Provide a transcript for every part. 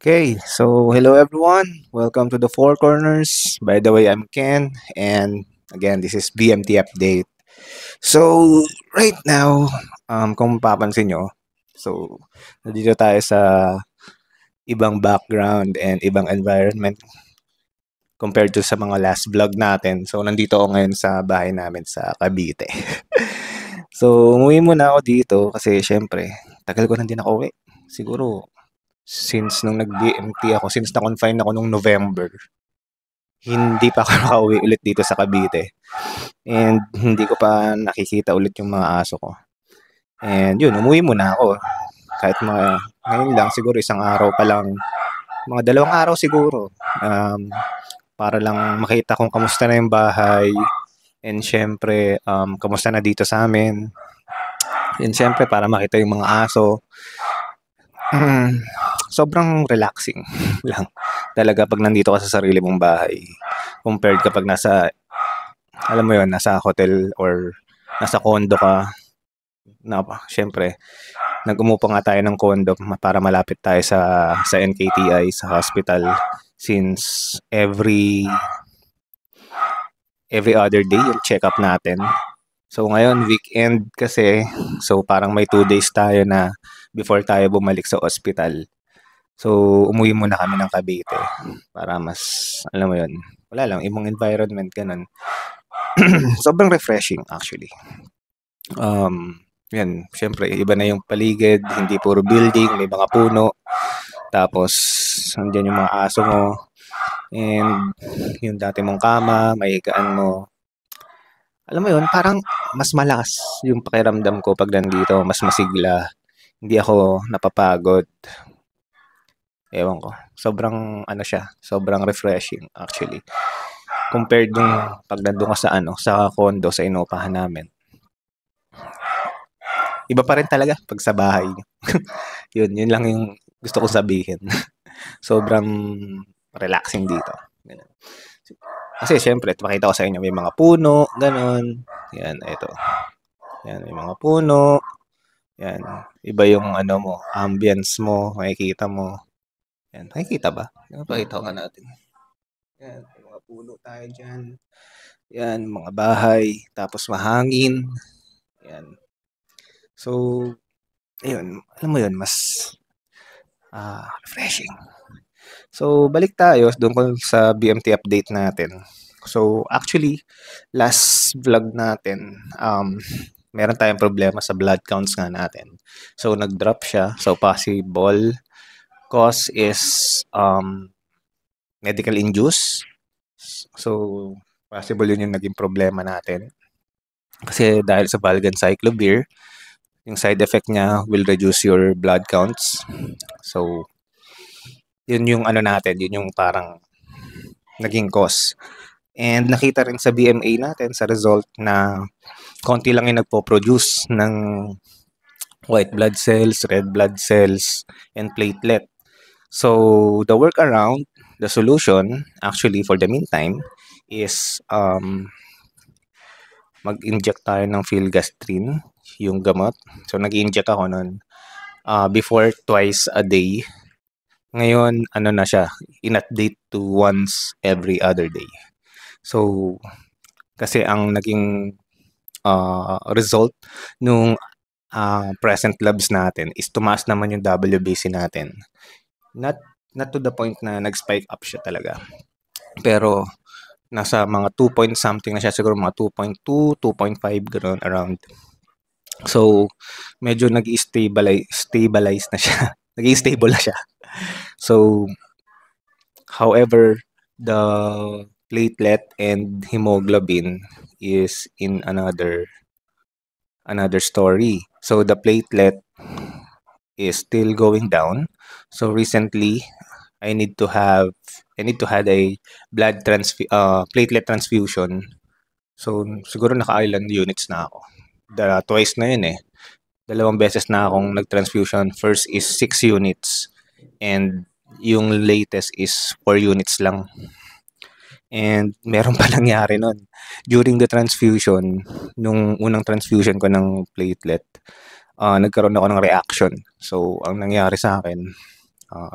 Okay, so hello everyone. Welcome to the Four Corners. By the way, I'm Ken, and again, this is BMT update. So right now, kung mapapansin nyo, so nandito tayo sa ibang background and ibang environment compared to sa mga last vlog natin. So nandito ako ngayon sa bahay namin sa Cavite. So umuwi muna ako dito kasi syempre, tagal ko na din ako uwi. Siguro since nung nag-BMT ako, since na-confine ako nung November, hindi pa ako nakauwi ulit dito sa Cavite. And hindi ko pa nakikita ulit yung mga aso ko. And yun, umuwi muna ako. Kahit ngayon lang, siguro isang araw pa lang, mga 2 araw siguro. Para lang makita kung kamusta na yung bahay. And syempre, kamusta na dito sa amin. And syempre, para makita yung mga aso. Sobrang relaxing lang talaga pag nandito ka sa sarili mong bahay compared kapag alam mo yon, nasa hotel or nasa condo ka na syempre nag-umupa nga tayo ng condo para malapit tayo sa NKTI, sa hospital, since every other day yung check-up natin. So ngayon weekend kasi, so parang may 2 days tayo na before tayo bumalik sa hospital. So umuwi muna kami ng Cavite para mas, alam mo yun, wala lang, ibang environment, ganun. Sobrang refreshing actually. Yan, syempre iba na yung paligid, hindi puro building, may mga puno, tapos nandiyan yung mga aso mo, and yung dati mong kama, mahigaan mo. Alam mo yun, parang mas malakas yung pakiramdam ko pag nandito, mas masigla. Hindi ako napapagod. Ewan ko. Sobrang ano siya, sobrang refreshing actually. Compared nung pag nandun ka sa condo, sa inupahan namin. Iba pa rin talaga pag sa bahay. Yun lang yung gusto kong sabihin. Sobrang relaxing dito. Ganun. Kasi syempre, pakita ko sa inyo, may mga puno, ganun. Yan, ito. Yan, may mga puno. Yan. Iba yung ambience mo, makikita mo. Yan, nakikita ba? Pakita ko nga natin. Yan, may mga puno tayo dyan. Yan, mga bahay. Tapos mahangin. Yan. So, ayun, alam mo yun, mas refreshing. So, balik tayo doon sa BMT update natin. So, actually, last vlog natin, meron tayong problema sa blood counts nga natin. So, nag-drop siya. So, possible cause is medical induced. So, possible yun yung naging problema natin. Kasi dahil sa valganciclovir, yung side effect niya will reduce your blood counts. So, yun yung natin, yun yung parang naging cause. And nakita rin sa BMA natin, sa result, na konti lang yung nagpo-produce ng white blood cells, red blood cells, and platelet. So, the workaround, the solution, actually, for the meantime, is mag-inject tayo ng filgrastim, yung gamot. So, nag-inject ako nun. Before, twice a day. Ngayon, na siya, in-update to once every other day. So, kasi ang naging result nung present labs natin is tumaas naman yung WBC natin. Not to the point na nag-spike up siya talaga. Pero, nasa mga 2 point something na siya, siguro mga 2.2, 2.5, gano'n, around. So, medyo stabilize na siya. Nag-stable na siya. So, however, the platelet and hemoglobin is in another story. So, the platelet is still going down. So, recently, I need to have a platelet transfusion. So, siguro naka-island units na ako. Twice na yun eh. 2 beses na akong nag-transfusion. First is 6 units. And yung latest is 4 units lang. And meron pa nangyari nun. During the transfusion, nung unang transfusion ko ng platelet, nagkaroon ako ng reaction. So, ang nangyari sa akin,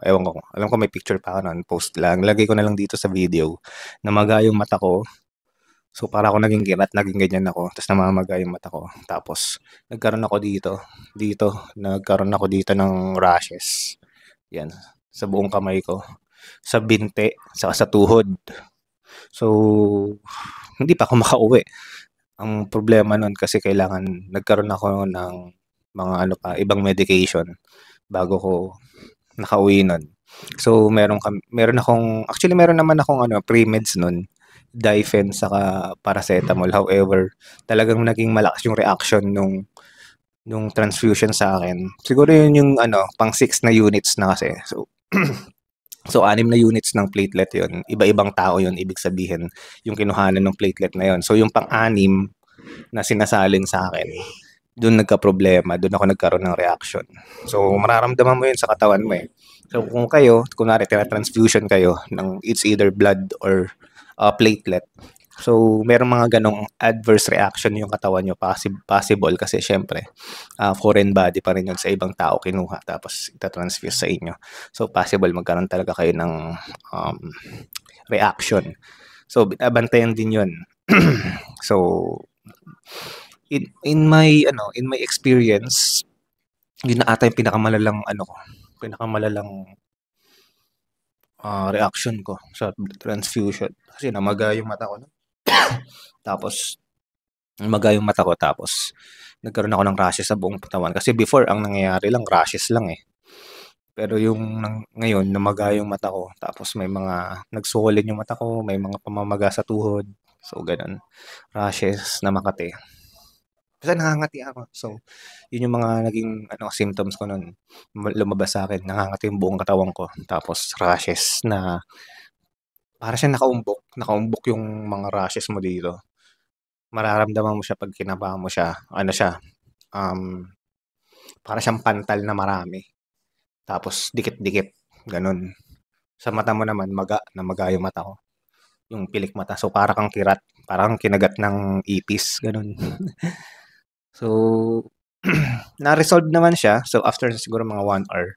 Ewan ko, alam ko may picture pa ako nun, post lang. Lagay ko na lang dito sa video. Namaga yung mata ko. So, para ako naging girat, naging ganyan ako. Tapos namamaga yung mata ko. Tapos, nagkaroon ako nagkaroon ako dito ng rashes. Yan, sa buong kamay ko. Sa binte, saka sa tuhod. So, hindi pa ako makauwi. Ang problema nun kasi nagkaroon ako ng mga ibang medication bago ko nakauwi nun. So, meron naman akong pre-meds nun, Difen saka paracetamol. However, talagang naging malakas yung reaction nung transfusion sa akin. Siguro yun yung pang 6 na units na kasi. So, so 6 na units ng platelet yun. Iba-ibang tao yun, ibig sabihin, yung kinuhanan ng platelet na yun. So, yung pang-6 na sinasalin sa akin, doon nagka-problema, doon ako nagkaroon ng reaction. So, mararamdaman mo yun sa katawan mo eh. So, kung kunwari, tina-transfusion kayo ng it's either blood or platelet. So, merong mga ganong adverse reaction yung katawan nyo, possible kasi syempre, foreign body pa rin yun sa ibang tao kinuha tapos ita-transfuse sa inyo. So, possible magkaroon talaga kayo ng reaction. So, binabantayan din yun. So, in my experience, yun na ata yung pinakamalalang reaction ko sa transfusion kasi namaga yung mata ko. Tapos nagkaroon ako ng rashes sa buong katawan kasi before ang nangyayari lang rashes lang eh. Pero ngayon namaga yung mata ko tapos may mga nagsukolin yung mata ko, may mga pamamaga sa tuhod. So ganun. Rashes na Makati. Basta nangangati ako. So, yun yung mga naging symptoms ko nun. Lumabas sa akin, nangangati yung buong katawan ko. Tapos rashes na para siyang nakaumbok. Nakaumbok yung mga rashes mo dito. Mararamdaman mo siya pag kinabahan mo siya. Para siyang pantal na marami. Tapos dikit-dikit. Ganun. Sa mata mo naman, namaga yung mata ko. Yung pilik mata. So, para kang kirat. Parang kinagat ng ipis. Ganun. So, na-resolve naman siya. So, after siguro mga 1 hour,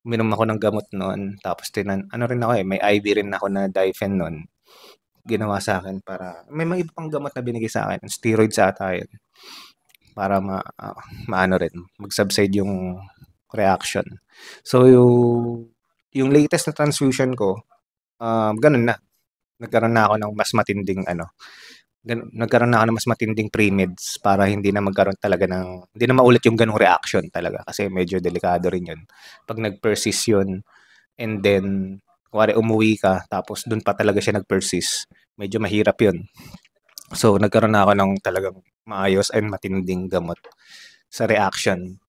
uminom ako ng gamot noon. Tapos, rin ako may IV rin ako na Difen noon. Ginawa sa akin may mga iba pang gamot na binigay sa akin. Steroids ata yun. Para mag-subside yung reaction. So, yung latest na transfusion ko, ganun na. Nagkaroon na ako ng mas matinding pre-meds para hindi na maulit yung ganong reaction talaga kasi medyo delikado rin yun. Pag nag-persist yun and then kuwari umuwi ka tapos dun pa talaga siya nag-persist, medyo mahirap yun. So nagkaroon na ako ng talagang maayos and matinding gamot sa reaction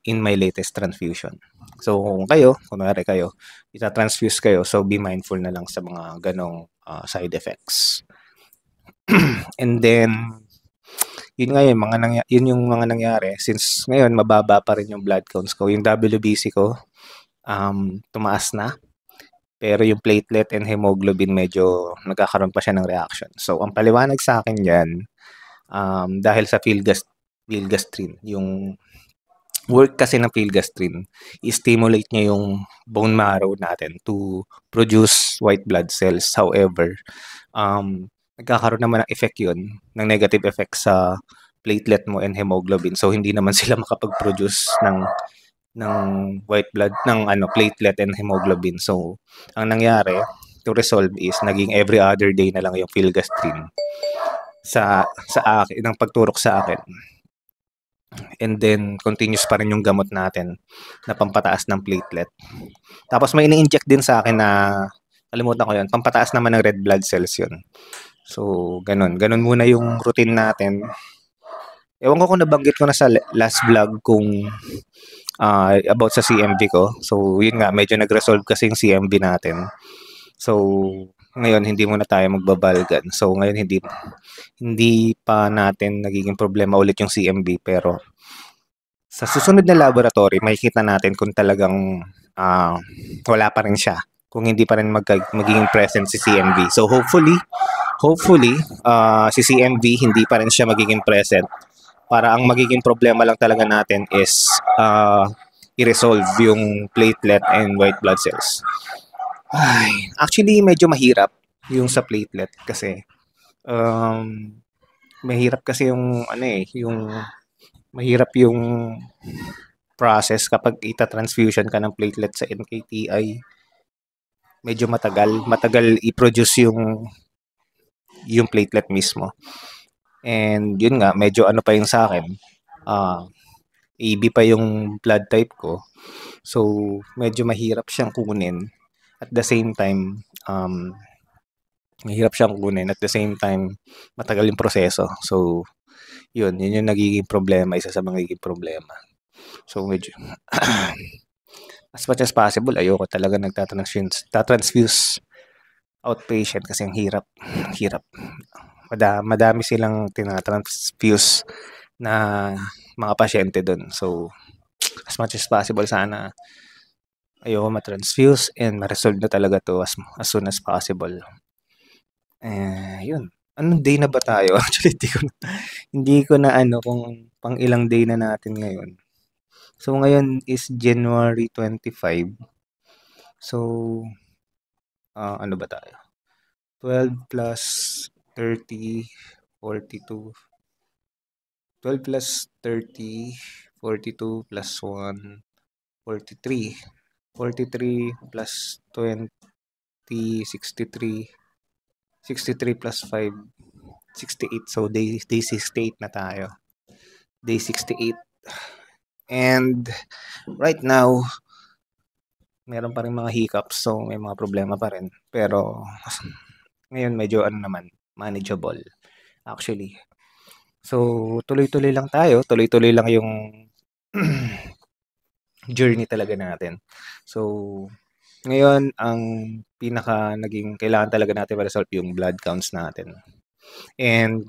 in my latest transfusion. So kung kunwari kayo, ita-transfuse kayo, so be mindful na lang sa mga ganong side effects. And then, yun yung mga nangyari. Since ngayon, mababa pa rin yung blood counts ko. Yung WBC ko, tumaas na. Pero yung platelet and hemoglobin, medyo nagkakaroon pa siya ng reaction. So, ang paliwanag sa akin yan, dahil sa filgastrin, yung work kasi ng filgastrin, i-stimulate niya yung bone marrow natin to produce white blood cells. However, nagkakaroon naman ng effect yun, ng negative effect sa platelet mo and hemoglobin. So, hindi naman sila makapag-produce ng white blood, ng platelet and hemoglobin. So, ang nangyari, to resolve is, naging every other day na lang yung filgastrin sa akin, ng pagturok sa akin. And then, continuous pa rin yung gamot natin na pampataas ng platelet. Tapos, may ini-inject din sa akin na, kalimutan ko yun, pampataas naman ng red blood cells yun. So, ganun. Ganun muna yung routine natin. Ewan ko kung nabanggit ko na sa last vlog kung about sa CMV ko. So, yun nga, medyo nag-resolve kasi yung CMV natin. So, ngayon, hindi muna tayo magbabalgan. So, ngayon, hindi pa natin nagiging problema ulit yung CMV. Pero, sa susunod na laboratory, makikita natin kung talagang wala pa rin siya. Kung hindi pa rin magiging present si CMV. So, hopefully, si CMV hindi pa rin siya magiging present. Para ang magiging problema lang talaga natin is i-resolve yung platelet and white blood cells. Ay, actually, medyo mahirap yung sa platelet kasi mahirap kasi yung ano yung mahirap yung process kapag ita-transfusion ka ng platelet sa NKTI. Medyo matagal i-produce yung platelet mismo. And yun nga, medyo ano pa yung sa akin, AB pa yung blood type ko. So, medyo mahirap siyang kunin. At the same time, matagal yung proseso. So, yun yung nagiging problema, isa sa mga nagiging problema. So, medyo, as much as possible, ayoko talaga nagtatransfuse outpatient kasi ang hirap. Madami silang tinatransfuse na mga pasyente doon. So, as much as possible, sana ayoko matransfuse and ma-resolve na talaga to as soon as possible. Yun. Anong day na ba tayo? Actually, hindi ko na ano kung pang ilang day na natin ngayon. So, ngayon is January 25. So, ano ba tayo? 12 plus 30, 42. 12 plus 30, 42 plus 1, 43. 43 plus 20, 63. 63 plus 5, 68. So, day 68 na tayo. Day 68. And right now, meron pa rin mga hiccups. So, may mga problema pa rin. Pero, ngayon medyo manageable. Actually. So, tuloy-tuloy lang tayo. Tuloy-tuloy lang yung journey talaga natin. So, ngayon, ang kailangan talaga natin ma-resolve yung blood counts natin. And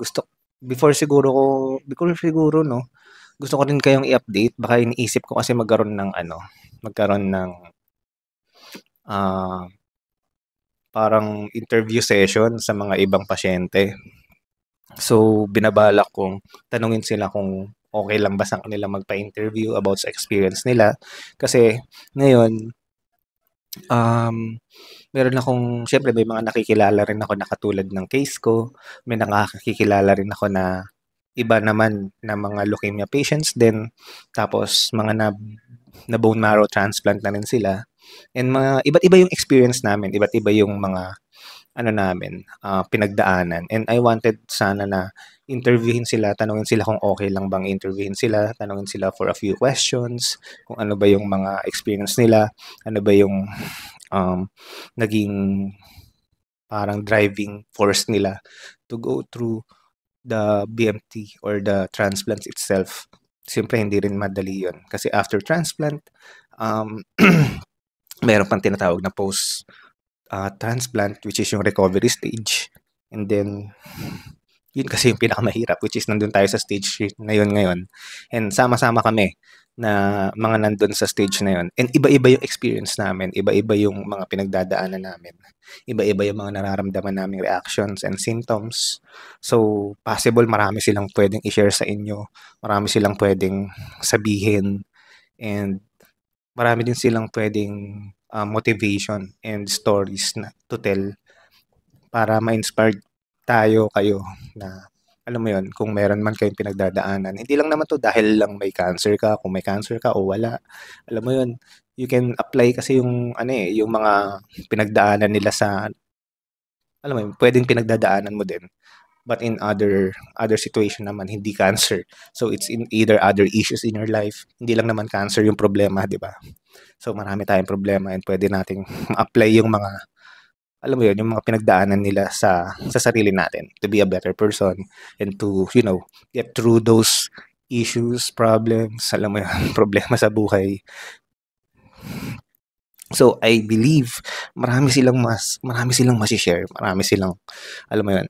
before siguro, no, gusto ko rin kayong i-update. Baka iniisip ko kasi magkaroon ng parang interview session sa mga ibang pasyente. So, binabalak kong tanungin sila kung okay lang ba sa kanila magpa-interview about sa experience nila. Kasi, ngayon, meron akong, syempre may mga nakikilala rin ako na katulad ng case ko. May nakakikilala rin ako na iba naman na mga leukemia patients din. Tapos, mga na bone marrow transplant na rin sila. And mga iba't iba yung experience namin. Iba't iba yung mga pinagdaanan. And I wanted sana na interviewin sila, tanungin sila kung okay lang bang interviewin sila, tanungin sila for a few questions, kung ano ba yung mga experience nila, ano ba yung naging parang driving force nila to go through the BMT or the transplants itself. Siyempre, hindi rin madali yun. Kasi after transplant, meron pang tinatawag na post transplant, which is yung recovery stage. And then, yun kasi yung pinakamahirap, which is nandun tayo sa stage na yun ngayon. And sama-sama kami na mga nandun sa stage na yun. And iba-iba yung experience namin. Iba-iba yung mga pinagdadaanan namin. Iba-iba yung mga nararamdaman naming reactions and symptoms. So, possible marami silang pwedeng i-share sa inyo. Marami silang pwedeng sabihin. And marami din silang pwedeng motivation and stories na to tell para ma-inspired kayo na alam mo yon, kung meron man kayong pinagdadaanan. Hindi lang naman to dahil lang may cancer ka, kung may cancer ka o wala. Alam mo yon, you can apply kasi yung yung mga pinagdaanan nila sa alam mo yun, pwedeng pinagdadaanan mo din. But in other situation naman, hindi cancer. So it's in either other issues in your life. Hindi lang naman cancer yung problema, di ba? So marami tayong problema and pwede nating ma-apply yung mga alam mo yun, yung mga pinagdaanan nila sa sarili natin to be a better person and to, get through those issues, problems, alam mo yun, problema sa buhay. So, I believe marami silang masishare, marami silang, alam mo yun,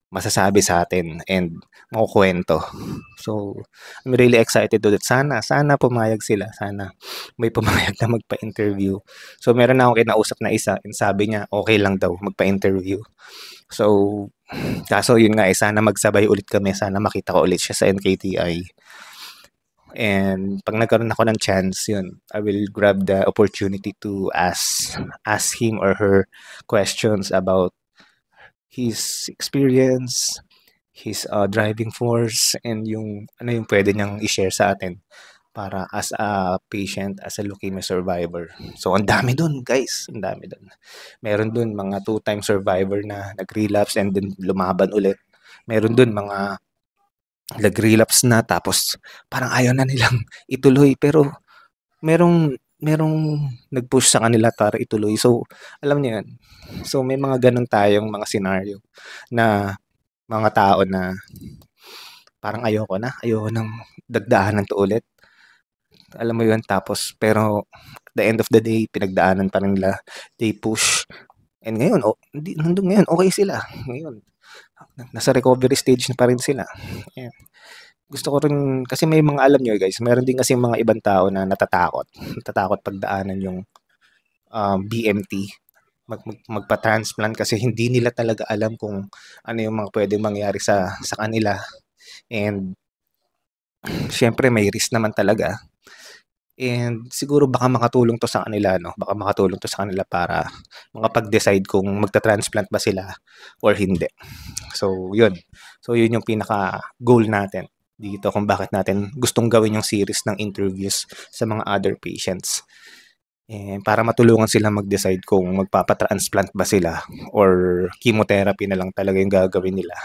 masasabi sa atin and makukwento. So, I'm really excited to that. Sana pumayag sila. Sana may pumayag na magpa-interview. So, meron na akong kinausap na isa and sabi niya, okay lang daw magpa-interview. So, kaso yun nga sana magsabay ulit kami. Sana makita ko ulit siya sa NKTI. And 'pag nagkaroon ako ng chance, yun, I will grab the opportunity to ask him or her questions about his experience, his, driving force, and yung ano yung puwede niyang i-share sa atin para as a patient, as a leukemia survivor. So, ang dami dun guys, ang dami dun. Meron dun mga two-time survivor na nag-relapse and then lumaban ulit. Meron dun mga nag-relapse na tapos parang ayaw na nilang ituloy pero merong nag-push sa kanila para ituloy. So, alam niyo 'yun. So, may mga gano'n tayong mga senaryo na mga tao na parang ayoko ng dagdahanan 'to ulit. Alam mo 'yun, tapos pero at the end of the day pinagdaanan pa rin nila, they push and ngayon hindi hanggang ngayon okey sila. Ngayon nasa recovery stage na pa rin sila. Ayan. Gusto ko rin kasi may mga alam niyo guys, meron din kasing mga ibang tao na natatakot pagdaanan yung, BMT, magpa-transplant kasi hindi nila talaga alam kung ano yung mga puwedeng mangyari sa kanila and siyempre may risk naman talaga and siguro baka makatulong 'to sa kanila 'no, baka makatulong 'to sa kanila para makapag-decide kung magta-transplant ba sila or hindi. So yun. So yun yung pinaka-goal natin dito kung bakit natin gustong gawin yung series ng interviews sa mga other patients. Para matulungan sila mag-decide kung magpapa-transplant ba sila or chemotherapy na lang talaga yung gagawin nila.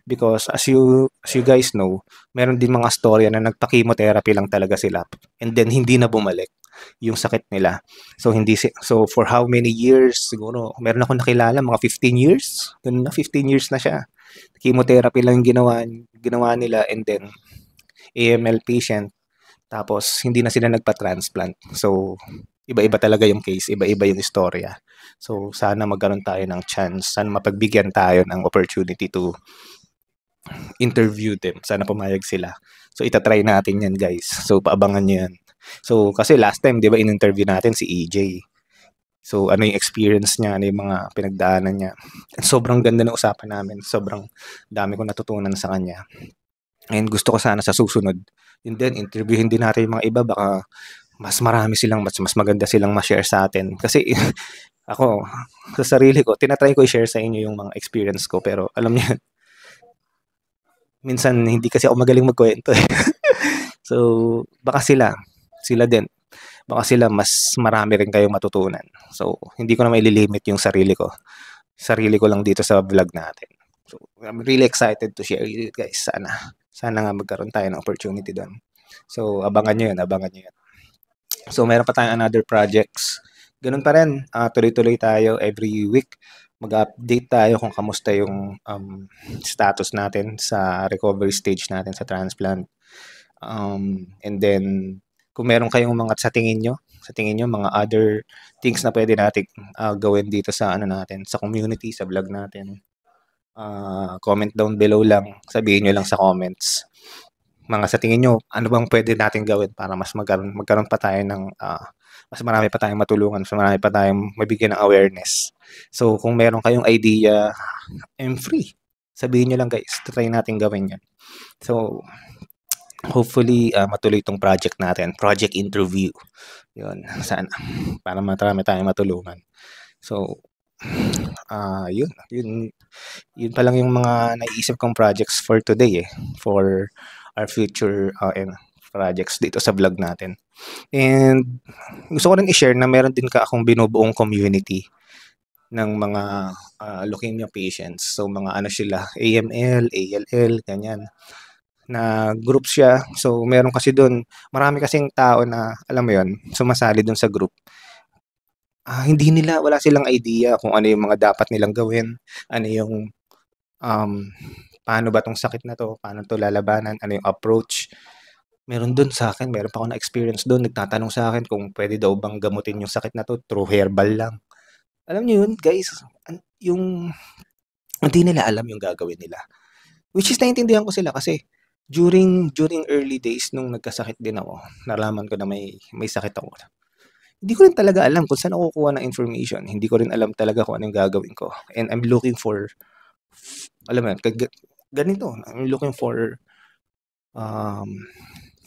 Because as you guys know, meron din mga storya na nagpa-chemotherapy lang talaga sila and then hindi na bumalik yung sakit nila. So for how many years siguro meron akong nakilala mga 15 years. Ganun na 15 years na siya. Chemotherapy lang yung ginawa nila and then AML patient tapos hindi na sila nagpa-transplant. So iba-iba talaga yung case, iba-iba yung istorya. So sana magkaroon tayo ng chance, sana mapagbigyan tayo ng opportunity to interview them. Sana pumayag sila. So ita-try natin 'yan, guys. So paabangan niyo 'yan. So kasi last time 'di ba in-interview natin si EJ. So ano yung experience niya, ano yung mga pinagdaanan niya. Sobrang ganda ng usapan namin. Sobrang dami kong natutunan sa kanya. And gusto ko sana sa susunod, and then interviewin din natin yung mga iba baka mas marami silang mas maganda silang ma-share sa atin. Kasi ako sa sarili ko, tina-try ko i-share sa inyo yung mga experience ko pero alam niyo minsan hindi kasi ako magaling magkuwento eh. So baka sila din, baka sila mas marami rin kayong matutunan. So hindi ko na maililimit yung sarili ko. Sarili ko lang dito sa vlog natin. So I'm really excited to share with you guys. Sana nga magkaroon tayo ng opportunity doon. So abangan niyo 'yun, abangan niyo 'yun. So meron pa tayong another projects. Ganun pa rin, tuloy-tuloy tayo every week. Mag-update tayo kung kamusta yung status natin sa recovery stage natin sa transplant. And then kung meron kayong mga sa tingin nyo mga other things na pwede nating gawin dito sa ano natin, sa community, sa vlog natin. Comment down below lang, sabihin nyo lang sa comments. Mga sa tingin nyo, ano bang pwede natin gawin para mas magkaroon pa tayo ng mas marami pa tayong matulungan, mas marami pa tayong mabigyan ng awareness. So kung meron kayong idea, I'm free. Sabihin nyo lang guys, try natin gawin yan. So hopefully matuloy itong project natin, project interview. Yun, sana. Para marami tayong matulungan. So, yun pa lang yung mga naiisip kong projects for today for our future projects dito sa vlog natin. And gusto ko rin i-share na meron din akong binubuong community ng mga leukemia patients. So mga ano sila, AML, ALL, ganyan na group siya. So meron kasi doon, marami kasing tao na alam mo 'yon, sumasali doon sa group. Wala silang idea kung ano yung mga dapat nilang gawin, ano yung paano ba 'tong sakit na 'to, paano 'to lalabanan, ano yung approach. Meron pa akong na-experience doon, nagtatanong sa akin kung pwede daw bang gamutin yung sakit na 'to through herbal lang. Alam niyo yun guys, yung hindi nila alam yung gagawin nila. Which is naiintindihan ko sila kasi during early days nung nagkasakit din ako, nalaman ko na may sakit ako. Hindi ko rin talaga alam kung saan ako kukuha ng information. Hindi ko rin alam talaga kung ano yung gagawin ko. And I'm looking for, alam mo yan, ganito, I'm looking for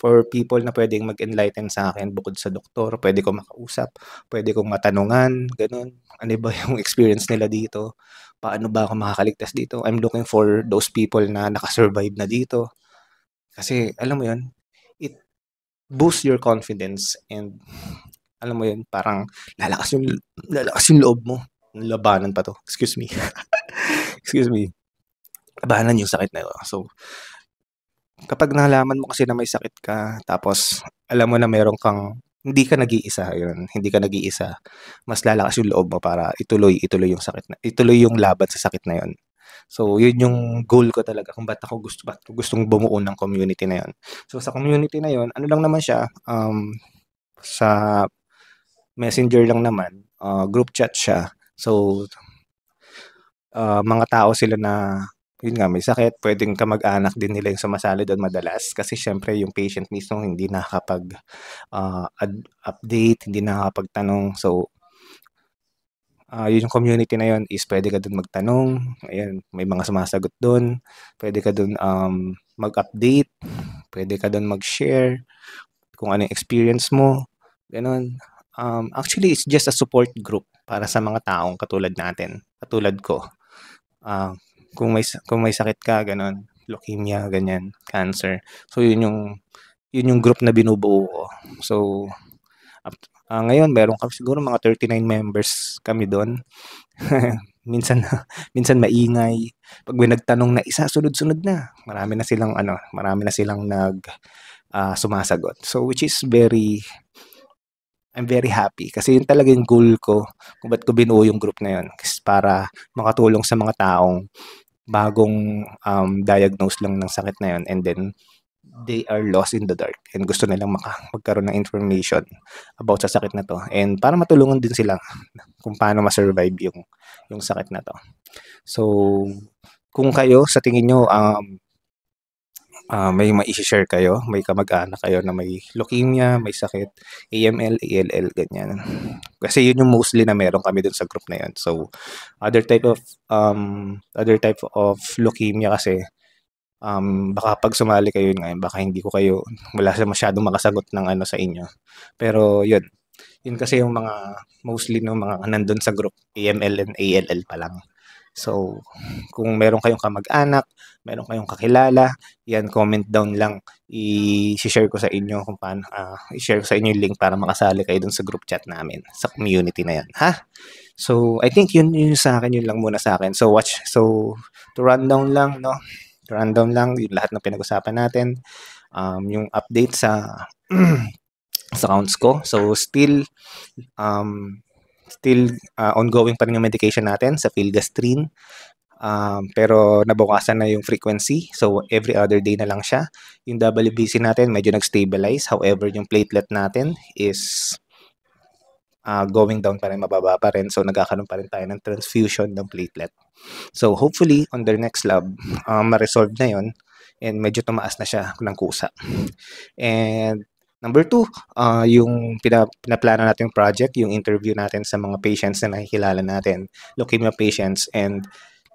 for people na pwedeng mag-enlighten sa akin bukod sa doktor, pwede kong makausap, pwede kong matanungan, gano'n. Ano ba yung experience nila dito? Paano ba ako makakaligtas dito? I'm looking for those people na nakasurvive na dito. Kasi alam mo 'yun, it boosts your confidence and alam mo 'yun, parang lalakas yung loob mo. Labanan pa 'to, excuse me. Excuse me. Labanan yung sakit na 'to. So, kapag nalaman mo kasi na may sakit ka tapos alam mo na meron kang hindi ka nag-iisa, yun, hindi ka nag-iisa, mas lalakas yung loob mo para ituloy yung sakit na ituloy yung laban sa sakit na yun. So, yun yung goal ko talaga kung ba't ko gustong bumuo ng community na yun. So, sa community na yun, ano lang naman siya, sa Messenger lang naman, group chat siya. So, mga tao sila na yun nga may sakit, puwedeng kamag-anak din nila yung sumasali dun madalas kasi siyempre yung patient mismo hindi nakakapag, update, hindi nakakapagtanong. So, yun yung community na yun is puwede ka dun magtanong, ayan, may mga sumasagot dun, puwede ka dun, mag-update, puwede ka dun mag-share kung ano yung experience mo, gano'n. Actually, it's just a support group para sa mga taong katulad natin, katulad ko. Ah, kung may sakit ka gano'n, leukemia ganyan, cancer. So yun yung group na binubuo ko. So, ngayon meron kami siguro mga 39 members kami dun. Minsan minsan maingay, 'pag may nagtanong na isa sunod-sunod na, marami na silang sumasagot. So which is I'm very happy kasi yun talaga yung goal ko kung ba't ko binuo yung group na yun is para makatulong sa mga taong bagong, diagnose lang ng sakit na yun and then they are lost in the dark and gusto nilang magkaroon ng information about sa sakit na 'to and para matulungan din sila kung paano ma-survive yung sakit na 'to. So, kung kayo sa tingin niyo, may mai-she-share kayo, may kamag-anak kayo na may leukemia, may sakit, AML, ALL, ganyan. Kasi yun yung mostly na meron kami dun sa group na yun. So, other type of leukemia kasi, baka 'pag sumali kayo ngayon baka hindi ko kayo wala masyadong makasagot ng ano sa inyo. Pero yun kasi yung mga mostly ng mga nandun sa group, AML and ALL pa lang. So, kung meron kayong kamag-anak, meron kayong kakilala, yan comment down lang. I-share ko sa inyo kung paano, i-share ko sa inyo yung link para makasali kayo dun sa group chat namin, sa community na yan, ha? So, I think yun sa akin, yun lang muna sa akin. So, to run down lang, no? To run down lang yung lahat ng pinag-usapan natin. Yung update sa sa accounts ko. So, ongoing pa rin yung medication natin sa filgrastim. Pero nabukasan na yung frequency. So, every other day na lang siya. Yung WBC natin medyo nag-stabilize. However, yung platelet natin is going down pa rin, mababa pa rin. So, nagkakaroon pa rin tayo ng transfusion ng platelet. So, hopefully, on their next lab, ma-resolve na yon and medyo tumaas na siya ng kusa. And number 2, yung pinaplano natin yung project, yung interview natin sa mga patients na nakikilala natin, leukemia patients, and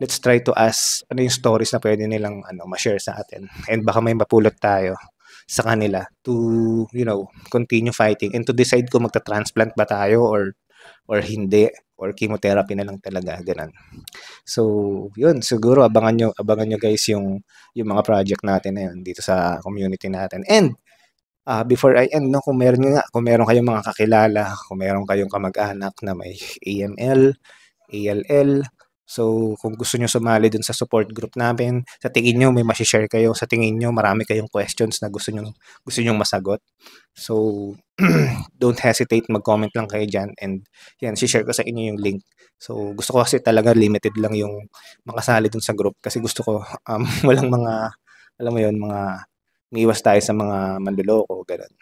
let's try to ask ano yung stories na pwede nilang ma-share sa atin. And baka may mapulot tayo sa kanila to, continue fighting and to decide kung magta-transplant ba tayo or hindi or chemotherapy na lang talaga, ganun. So, yun siguro abangan nyo guys yung mga project natin na yun dito sa community natin. And before I end, no, kung meron kayong mga kakilala, kung meron kayong kamag-anak na may AML, ALL, so kung gusto nyo sumali dun sa support group namin, sa tingin nyo may share kayo, sa tingin nyo marami kayong questions na gusto nyo masagot. So, don't hesitate, mag-comment lang kayo dyan and yan, share ko sa inyo yung link. So, gusto ko kasi talaga limited lang yung makasali dun sa group kasi gusto ko walang mga, alam mo yun, umiiwas tayo sa mga manloloko, gano'n.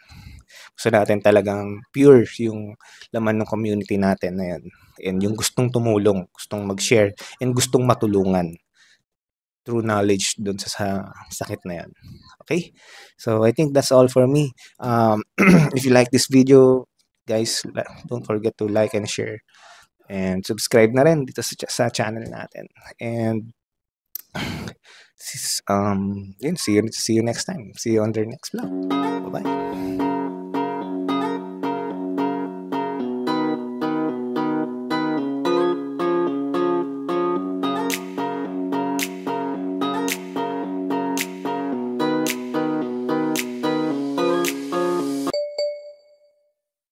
Gusto natin talagang pure yung laman ng community natin na yan. And yung gustong tumulong, gustong mag-share, and gustong matulungan through knowledge dun sa sakit na yan. Okay? So, I think that's all for me. If you like this video, guys, don't forget to like and share. And subscribe na rin dito sa channel natin. And See you next time. See you on the next vlog. Bye bye.